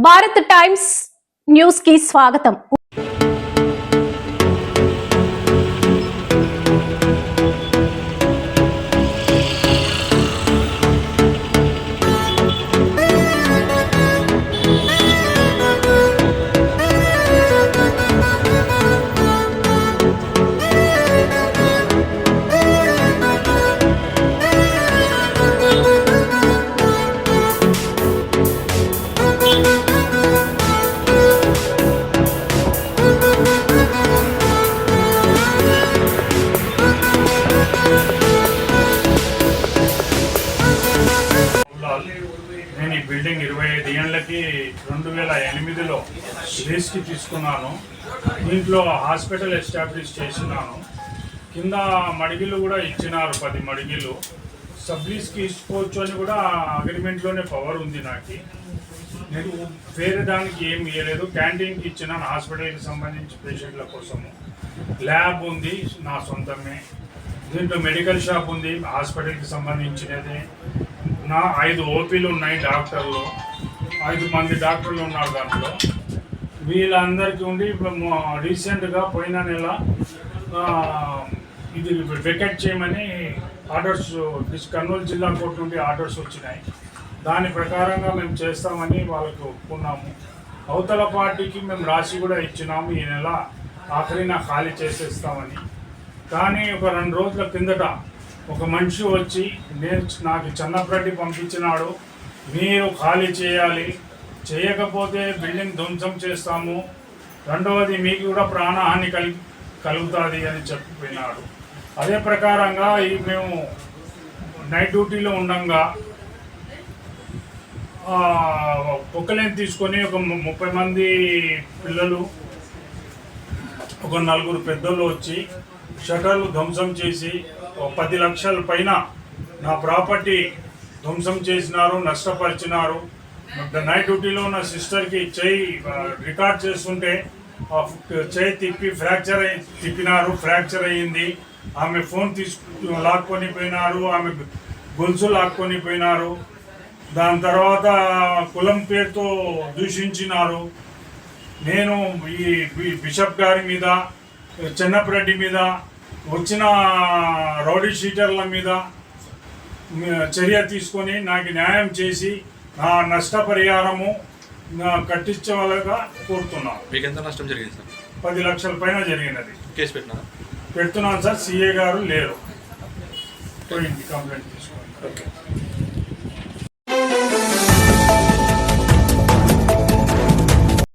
Bharat times news కి స్వాగతం. నేను ఈ బిల్డింగ్ 25 ఏళ్ళకి 2008లో లీజ్కి తీసుకున్నాను. దీంట్లో హాస్పిటల్ ఎస్టాబ్లిష్ చేసినాను. కింద మడిగిలు కూడా ఇచ్చినారు, 10 మడిగిలు. సబ్ లీజ్కి ఇసుకోవచ్చు అని కూడా అగ్రిమెంట్లోనే పవర్ ఉంది. నాకు నేను వేరే దానికి ఏం ఇవ్వలేదు. క్యాంటీన్కి ఇచ్చినాను హాస్పిటల్కి సంబంధించి పేషెంట్ల కోసము. ల్యాబ్ ఉంది నా సొంతమే. దీంట్లో మెడికల్ షాప్ ఉంది హాస్పిటల్కి సంబంధించినది. నా 5 ఓపీలు ఉన్నాయి, డాక్టర్లు 5 మంది డాక్టర్లు ఉన్నారు దాంట్లో. వీళ్ళందరికీ ఉండి రీసెంట్గా పోయిన నెల ఇది వెకెట్ చేయమని ఆర్డర్స్ కర్నూలు జిల్లా కోర్టు నుండి ఆర్డర్స్ వచ్చినాయి. దాని ప్రకారంగా మేము చేస్తామని వాళ్ళకి ఒప్పుకున్నాము. అవతల పార్టీకి మేము రాసి కూడా ఇచ్చినాము, ఈ నెల ఆఖరిన ఖాళీ చేసేస్తామని. కానీ ఒక 2 రోజుల కిందట ఒక మనిషి వచ్చి నాకు చన్నప్రెడ్డి పంపించినాడు, మీరు ఖాళీ చేయాలి, చేయకపోతే బిల్డింగ్ ధ్వంసం చేస్తాము, రెండవది మీకు కూడా ప్రాణహాని కలుగుతుంది అని చెప్పిపోయినాడు. అదే ప్రకారంగా మేము నైట్ డ్యూటీలో ఉండగా పొక్కలేని తీసుకొని ఒక 30 మంది పిల్లలు, ఒక 4 పెద్దలు వచ్చి షటర్లు ధ్వంసం చేసి 10 లక్షల పైన నా ప్రాపర్టీ ధ్వంసం చేసినారు, నష్టపరిచినారు. నైట్ డ్యూటీలో ఉన్న సిస్టర్కి చేయి రికార్డ్ చేస్తుంటే చేయి తిప్పినారు, ఫ్రాక్చర్ అయ్యింది. ఆమె ఫోన్ లాక్కొని పోయినారు, ఆమె గొలుసు లాక్కొని పోయినారు. దాని తర్వాత కులం పేరుతో దూషించినారు. నేను ఈ బిషప్ గారి మీద, చెన్నప్రెడ్డి మీద, వచ్చిన రౌడీ షీటర్ల మీద చర్య తీసుకొని నాకు న్యాయం చేసి నా నష్టపరిహారము కట్టించవలగా కోరుతున్నాను. మీకు ఎంత నష్టం జరిగింది సార్? 10 లక్షల పైన జరిగినది. కేసు పెడుతున్నాను సార్. సిఏ గారు లేరు, పోయింది, కంప్లైంట్ తీసుకోండి. ఓకే.